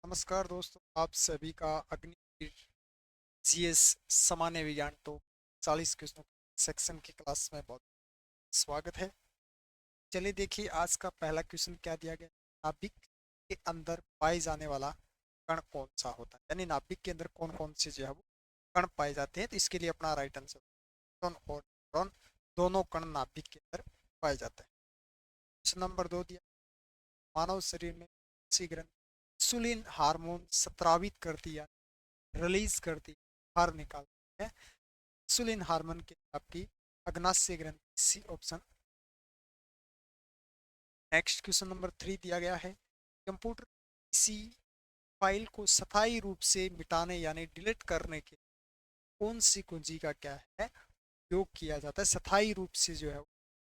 नमस्कार दोस्तों, आप सभी का अग्निवीर जीएस सामान्य विज्ञान तो 40 क्वेश्चनों सेक्शन की क्लास में बहुत स्वागत है। चलिए देखिए आज का पहला क्वेश्चन क्या दिया गया। नाभिक के अंदर पाए जाने वाला कण कौन सा होता है, यानी नाभिक के अंदर कौन कौन से जो है वो कण पाए जाते हैं। तो इसके लिए अपना राइट आंसर प्रोटॉन और न्यूट्रॉन दोनों कण नाभिक के अंदर पाए जाते हैं। क्वेश्चन नंबर 2 दिया, मानव शरीर में कौन-सी ग्रंथि इंसुलिन हार्मोन स्रावित करती है, रिलीज करती है, बाहर निकालती है। इंसुलिन हार्मोन के आपकी अग्नाशय ग्रंथि, C option. Next question number 3 दिया गया है, कंप्यूटर किसी फाइल को स्थायी रूप से मिटाने यानी डिलीट करने के कौन सी कुंजी का क्या है उपयोग किया जाता है। स्थायी रूप से जो है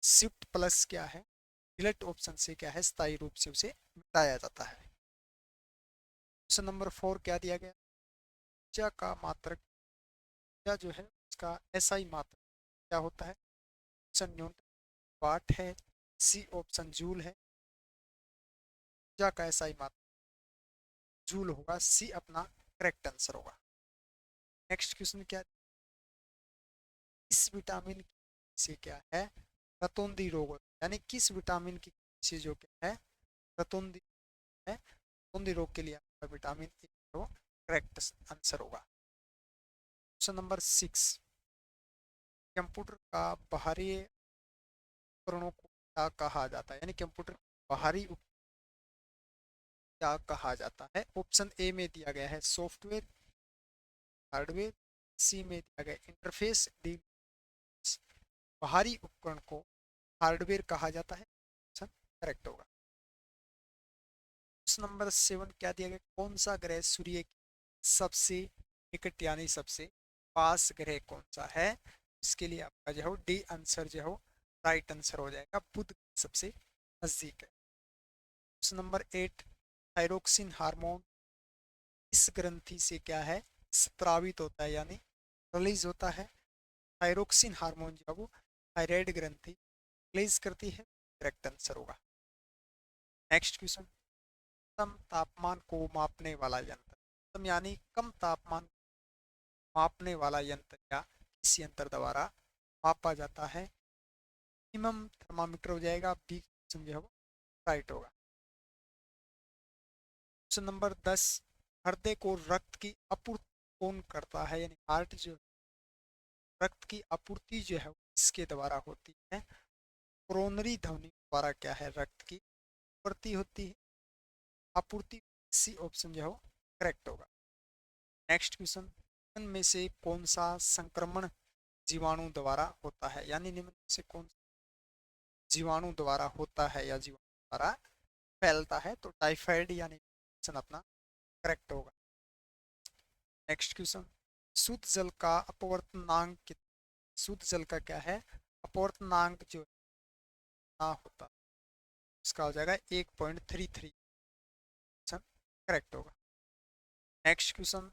शिफ्ट प्लस क्या है, डिलीट ऑप्शन से क्या है स्थायी रूप से उसे मिटाया जाता है। क्वेश्चन नंबर 4 क्या दिया गया, ऊर्जा का मात्रक, ऊर्जा जो है उसका एसआई मात्रक क्या होता है। ऑप्शन न्यूटन, वाट है, सी ऑप्शन जूल है। ऊर्जा का एसआई मात्रक जूल होगा, सी अपना करेक्ट आंसर होगा। नेक्स्ट क्वेश्चन क्या, इस विटामिन से क्या है रतौंधी रोग होता है, यानी किस विटामिन की से जो क्या है रतौंधी है। रतौंधी रोग के लिए आपका विटामिन ए तो करेक्ट आंसर होगा। क्वेश्चन नंबर 6, कंप्यूटर का बाहरी उपकरणों को क्या कहा जाता है, यानी कंप्यूटर बाहरी क्या कहा जाता है। ऑप्शन ए में दिया गया है सॉफ्टवेयर, हार्डवेयर, सी में दिया गया इंटरफेस, डी बाहरी उपकरण को हार्डवेयर कहा जाता है। ऑप्शन करेक्ट होगा। क्वेश्चन नंबर 7 क्या दिया गया, कौन सा ग्रह सूर्य के सबसे निकट यानी सबसे पास ग्रह कौन सा है। इसके लिए आपका जो है डी आंसर जो है राइट आंसर हो जाएगा, बुध सबसे नजदीक है। क्वेश्चन नंबर 8, थायरोक्सिन हार्मोन इस ग्रंथि से क्या है स्त्रावित होता है यानी रिलीज होता है। थायरोक्सिन हार्मोन जो है वो थायराइड ग्रंथि रिलीज करती है, करेक्ट आंसर होगा। नेक्स्ट क्वेश्चन, कम तापमान को मापने वाला यंत्र, कम यानी कम तापमान मापने वाला यंत्र या किस यंत्र द्वारा मापा जाता है। मिनिमम थर्मामीटर हो जाएगा, बी ऑप्शन जो है वो राइट होगा। क्वेश्चन नंबर 10, हृदय को रक्त की आपूर्ति कौन करता है, यानी हार्ट जो रक्त की आपूर्ति जो है इसके द्वारा होती है। कोरोनरी ध्वनि द्वारा क्या है रक्त की आपूर्ति होती है, आपूर्ति, सी ऑप्शन जो है करेक्ट होगा। नेक्स्ट क्वेश्चन, निम्न में से कौन सा संक्रमण जीवाणु द्वारा होता है, यानी निम्न में से कौन जीवाणु द्वारा होता है या जीवाणु द्वारा फैलता है। तो टाइफाइड यानी ऑप्शन अपना करेक्ट होगा। नेक्स्ट क्वेश्चन, शुद्ध जल का अपवर्तनांक शुद्ध जल का क्या है अपवर्तनांक जो ना होता इसका हो जाएगा 1.33, ऑप्शन करेक्ट होगा। नेक्स्ट क्वेश्चन,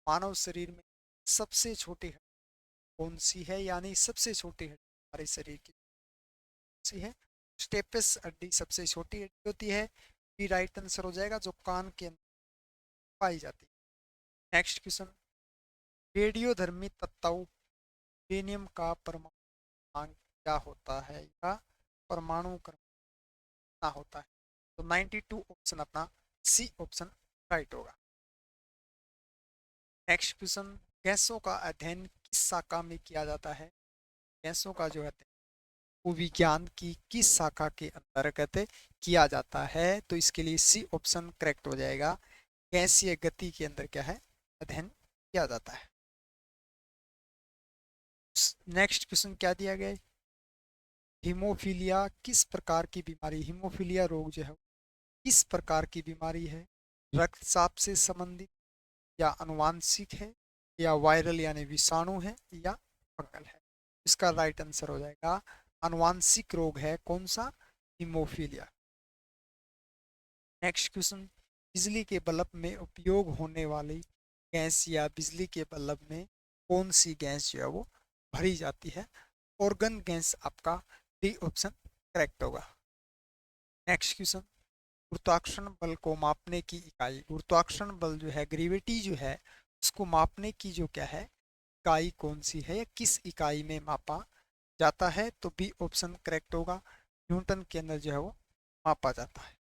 मानव शरीर में सबसे छोटी हड्डी कौन सी है, यानी सबसे छोटी हड्डी हमारे शरीर की सी है। स्टेपस हड्डी सबसे छोटी हड्डी होती है, बी राइट आंसर हो जाएगा, जो कान के अंदर पाई जाती है। नेक्स्ट क्वेश्चन, रेडियोधर्मी तत्व यूरेनियम का परमाणु क्या होता है या परमाणु क्रमांक कितना होता है। तो 92 ऑप्शन अपना सी ऑप्शन राइट होगा। नेक्स्ट क्वेश्चन, गैसों का अध्ययन किस शाखा में किया जाता है। गैसों का जो अध्ययन वो विज्ञान की किस शाखा के अंतर्गत किया जाता है। तो इसके लिए सी ऑप्शन करेक्ट हो जाएगा, गैसीय गति के अंदर क्या है अध्ययन किया जाता है। नेक्स्ट क्वेश्चन क्या दिया गया है, हीमोफीलिया किस प्रकार की बीमारी, हीमोफीलिया रोग जो है किस प्रकार की बीमारी है। रक्तचाप से संबंधित या अनुवांशिक है या वायरल यानी विषाणु है या फंगल है। इसका राइट आंसर हो जाएगा अनुवांशिक रोग है कौन सा, हीमोफीलिया। नेक्स्ट क्वेश्चन, बिजली के बल्ब में उपयोग होने वाली गैस या बिजली के बल्ब में कौन सी गैस जो है वो भरी जाती है। ऑर्गन गैस आपका डी ऑप्शन करेक्ट होगा। नेक्स्ट क्वेश्चन, गुरुत्वाकर्षण बल को मापने की इकाई, गुरुत्वाकर्षण बल जो है, ग्रेविटी जो है, उसको मापने की जो क्या है इकाई कौन सी है या किस इकाई में मापा जाता है, तो बी ऑप्शन करेक्ट होगा, न्यूटन के अंदर जो है वो मापा जाता है।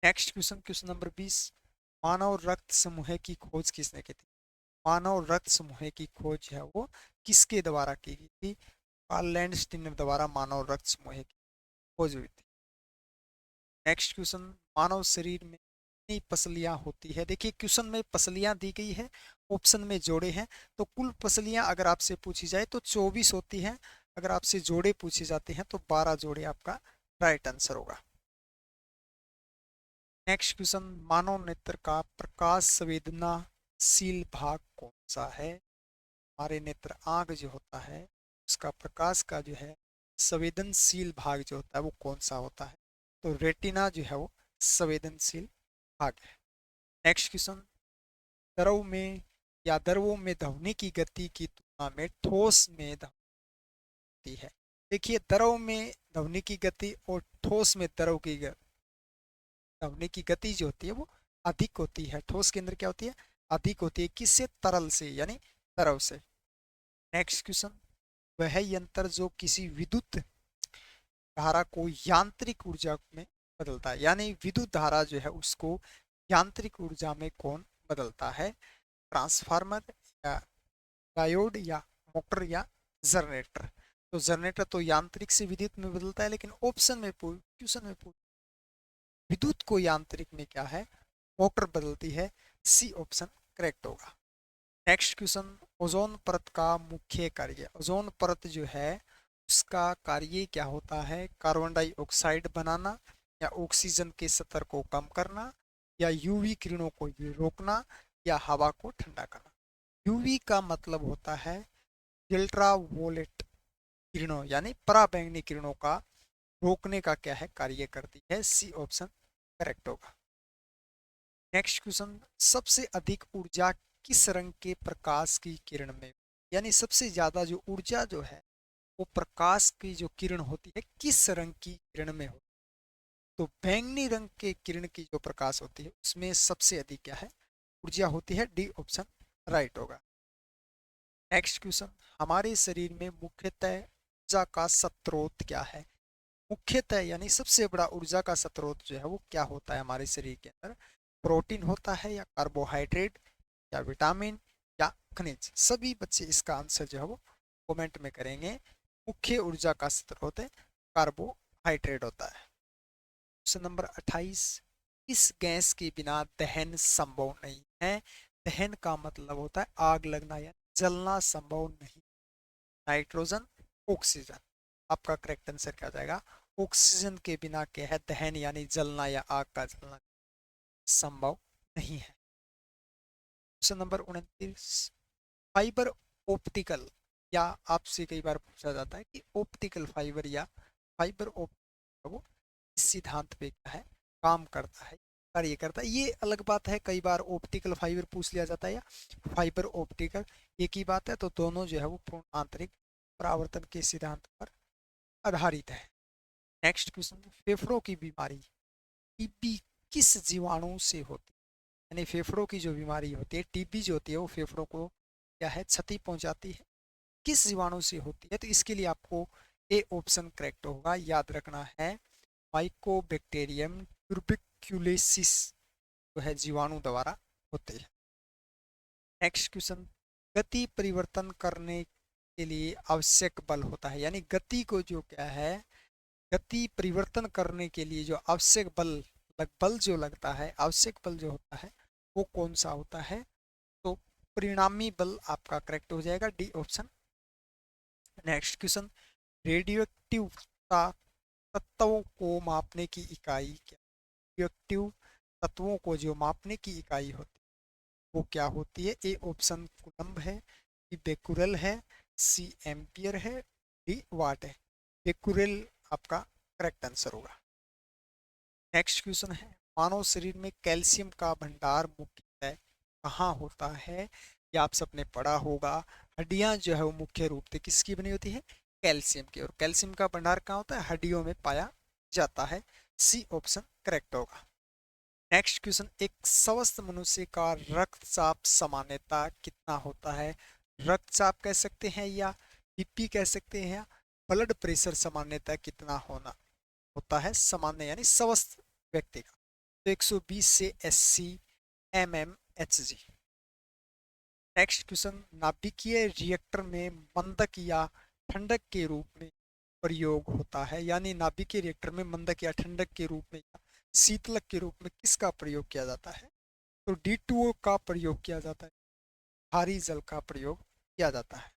नेक्स्ट क्वेश्चन, क्वेश्चन नंबर 20, मानव रक्त समूह की खोज किसने की थी? मानव रक्त समूह की खोज है वो किसके द्वारा की गई थी? कार्ल लैंडस्टीनर द्वारा मानव रक्त समूह की खोज हुई थी। नेक्स्ट क्वेश्चन, मानव शरीर में कितनी पसलियां होती है? देखिए क्वेश्चन में पसलियां दी गई है, ऑप्शन में जोड़े हैं, तो कुल पसलियां अगर आपसे पूछी जाए तो 24 होती हैं, अगर आपसे जोड़े पूछे जाते हैं तो 12 जोड़े आपका राइट आंसर होगा। नेक्स्ट क्वेश्चन, मानव नेत्र का प्रकाश संवेदनाशील भाग कौन सा है? हमारे नेत्र आंख जो होता है उसका प्रकाश का जो है संवेदनशील भाग जो होता है वो कौन सा होता है? तो रेटिना जो है वो संवेदनशील भाग है। नेक्स्ट क्वेश्चन, द्रव में या द्रवों में ध्वनि की गति की तुलना में ठोस में ध्वनि है। देखिए द्रव में ध्वनि की गति और ठोस में ध्वनि की गति जो होती है वो अधिक होती है। ठोस के अंदर क्या होती है? अधिक होती है। किससे? तरल से, यानी द्रव से। नेक्स्ट क्वेश्चन, वह यंत्र जो किसी विद्युत धारा को यांत्रिक ऊर्जा में बदलता है, यानी विद्युत धारा जो है उसको यांत्रिक ऊर्जा में कौन बदलता है? ट्रांसफार्मर या डायोड या मोटर या जनरेटर? तो जनरेटर तो यांत्रिक से विद्युत में बदलता है, लेकिन ऑप्शन में क्वेश्चन में विद्युत को यांत्रिक में क्या है? मोटर बदलती है। सी ऑप्शन करेक्ट होगा। नेक्स्ट क्वेश्चन, ओजोन परत का मुख्य कार्य, ओजोन परत जो है उसका कार्य क्या होता है? कार्बन डाइऑक्साइड बनाना या ऑक्सीजन के स्तर को कम करना या यूवी किरणों को रोकना या हवा को ठंडा करना? यूवी का मतलब होता है अल्ट्रावोलेट किरणों, यानी पराबैंगनी किरणों का रोकने का क्या है कार्य करती है। सी ऑप्शन करेक्ट होगा। नेक्स्ट क्वेश्चन, सबसे अधिक ऊर्जा किस रंग के प्रकाश की किरण में, यानी सबसे ज्यादा जो ऊर्जा जो है वो प्रकाश की जो किरण होती है किस रंग की किरण में होती है? तो बैंगनी रंग के किरण की जो प्रकाश होती है उसमें सबसे अधिक क्या है ऊर्जा होती है। डी ऑप्शन राइट होगा। नेक्स्ट क्वेश्चन, हमारे शरीर में मुख्यतः ऊर्जा का स्रोत क्या है? मुख्यतः यानी सबसे बड़ा ऊर्जा का स्रोत जो है वो क्या होता है हमारे शरीर के अंदर? प्रोटीन होता है या कार्बोहाइड्रेट या विटामिन या खनिज? सभी बच्चे इसका आंसर जो है वो कमेंट में करेंगे। मुख्य ऊर्जा का स्रोत है कार्बोहाइड्रेट होता है। क्वेश्चन नंबर 28, इस गैस के बिना दहन संभव नहीं है। दहन का मतलब होता है आग लगना या जलना संभव नहीं। Nitrogen, oxygen? आपका करेक्ट आंसर क्या जाएगा? ऑक्सीजन के बिना क्या है दहन यानी जलना या आग का जलना संभव नहीं है। क्वेश्चन नंबर 29, फाइबर ऑप्टिकल, या आपसे कई बार पूछा जाता है कि ऑप्टिकल फाइबर या फाइबर ऑप्टिकल वो इस सिद्धांत पे क्या है काम करता है, कार्य करता है? ये अलग बात है, कई बार ऑप्टिकल फाइबर पूछ लिया जाता है या फाइबर ऑप्टिकल एक ही बात है, तो दोनों जो है वो पूर्ण आंतरिक परावर्तन के सिद्धांत पर आधारित है। नेक्स्ट क्वेश्चन, फेफड़ों की बीमारी टीबी किस जीवाणु से होती है? यानी फेफड़ों की जो बीमारी होती है टीबी जो होती है वो फेफड़ों को क्या है क्षति पहुंचाती है, किस जीवाणु से होती है? तो इसके लिए आपको ए ऑप्शन करेक्ट होगा। याद रखना है माइकोबैक्टीरियम ट्यूबरक्यूलोसिस जो है जीवाणु द्वारा होते हैं। नेक्स्ट क्वेश्चन, गति परिवर्तन करने के लिए आवश्यक बल होता है, यानी गति को जो क्या है गति परिवर्तन करने के लिए जो आवश्यक बल जो लगता है, आवश्यक बल जो होता है वो कौन सा होता है? तो परिणामी बल आपका करेक्ट हो जाएगा। D option. Next question, radio एक्टिवता तत्वों को मापने की इकाई क्या? रेडियोएक्टिव तत्वों को जो मापने की इकाई होती है वो क्या होती है? ए ऑप्शन कूलम्ब है, बी बेकुरल है, सी एम्पियर है, डी वाट है। बेकुरल आपका करेक्ट आंसर होगा। नेक्स्ट क्वेश्चन है, मानव शरीर में कैल्शियम का भंडार मुख्यतः कहाँ होता है? ये आप सबने पढ़ा होगा। हड्डियां जो है वो मुख्य रूप से किसकी बनी होती है? कैल्शियम की। और कैल्शियम का भंडार कहाँ होता है? हड्डियों में पाया जाता है। सी ऑप्शन करेक्ट होगा। नेक्स्ट क्वेश्चन, एक स्वस्थ मनुष्य का रक्तचाप सामान्यता कितना होता है? रक्तचाप कह सकते हैं या बीपी कह सकते हैं, या ब्लड प्रेशर सामान्यता कितना होना होता है सामान्य यानी स्वस्थ व्यक्ति का? तो 120 से 80 mmHg। नेक्स्ट क्वेश्चन, नाभिकीय रिएक्टर में मंदक या ठंडक के रूप में प्रयोग होता है, यानी नाभिकीय रिएक्टर में मंदक या ठंडक के रूप में या शीतलक के रूप में किसका प्रयोग किया जाता है? तो D2O का प्रयोग किया जाता है, भारी जल का प्रयोग किया जाता है।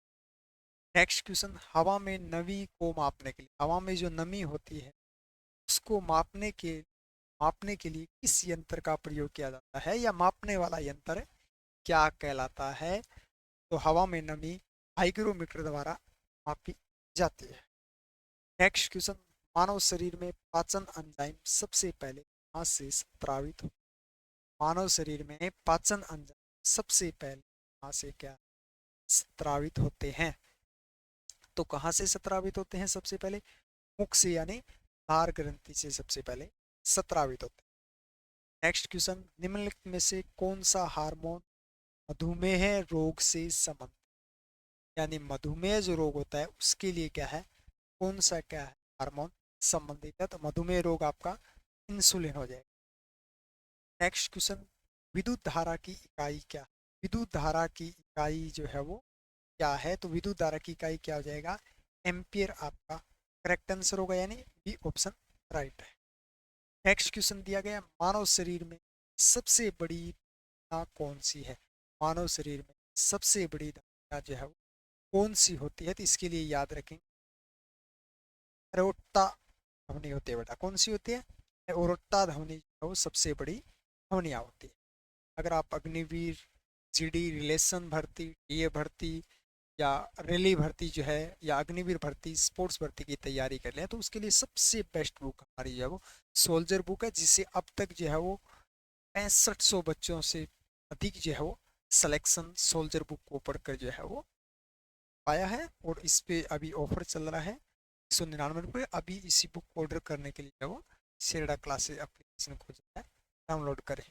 नेक्स्ट क्वेश्चन, हवा में नमी को मापने के लिए, हवा में जो नमी होती है उसको मापने के लिए किस यंत्र का प्रयोग किया जाता है, या मापने वाला यंत्र क्या कहलाता है? तो हवा में नमी हाइग्रोमीटर द्वारा मापी जाती है। नेक्स्ट क्वेश्चन, मानव शरीर में पाचन एंजाइम सबसे पहले कहाँ से स्रावित हो? मानव शरीर में पाचन एंजाइम सबसे पहले कहाँ से क्या स्रावित होते हैं? तो कहाँ से स्रावित होते हैं? सबसे पहले मुख से यानी लार ग्रंथि से सबसे पहले स्रावित होते हैं। नेक्स्ट क्वेश्चन, निम्नलिखित में से कौन सा हार्मोन मधुमेह रोग से संबंधित, यानी मधुमेह जो रोग होता है उसके लिए क्या है, कौन सा क्या है हार्मोन संबंधित है? तो मधुमेह रोग आपका इंसुलिन हो जाएगा। नेक्स्ट क्वेश्चन, विद्युत धारा की इकाई क्या है? विद्युत धारा की इकाई जो है वो क्या है? तो विद्युत धारा की इकाई क्या हो जाएगा? एम्पियर आपका करेक्ट आंसर होगा, यानी बी ऑप्शन राइट है। नेक्स्ट क्वेश्चन दिया गया, मानव शरीर में सबसे बड़ी धमनियाँ कौन सी है? मानव शरीर में सबसे बड़ी धमनियाँ जो है वो कौन सी होती है? तो इसके लिए याद रखें, एरोटा ध्वनि होती है बेटा। कौन सी होती है? एरोटा ध्वनि जो है वो सबसे बड़ी ध्वनियाँ होती है। अगर आप अग्निवीर, जीडी, रिलेशन भर्ती, डीए भर्ती या रेली भर्ती जो है, या अग्निवीर भर्ती, स्पोर्ट्स भर्ती की तैयारी कर लें, तो उसके लिए सबसे बेस्ट बुक हमारी जो है वो सोल्जर बुक है, जिससे अब तक जो है वो 6500 बच्चों से अधिक जो है वो सिलेक्शन सोल्जर बुक को पढ़कर जो है वो पाया है। और इस पे अभी ऑफर चल रहा है 199 रुपये। अभी इसी बुक ऑर्डर करने के लिए जो है वो शेरडा क्लासेस एप्लीकेशन को जो है डाउनलोड करें।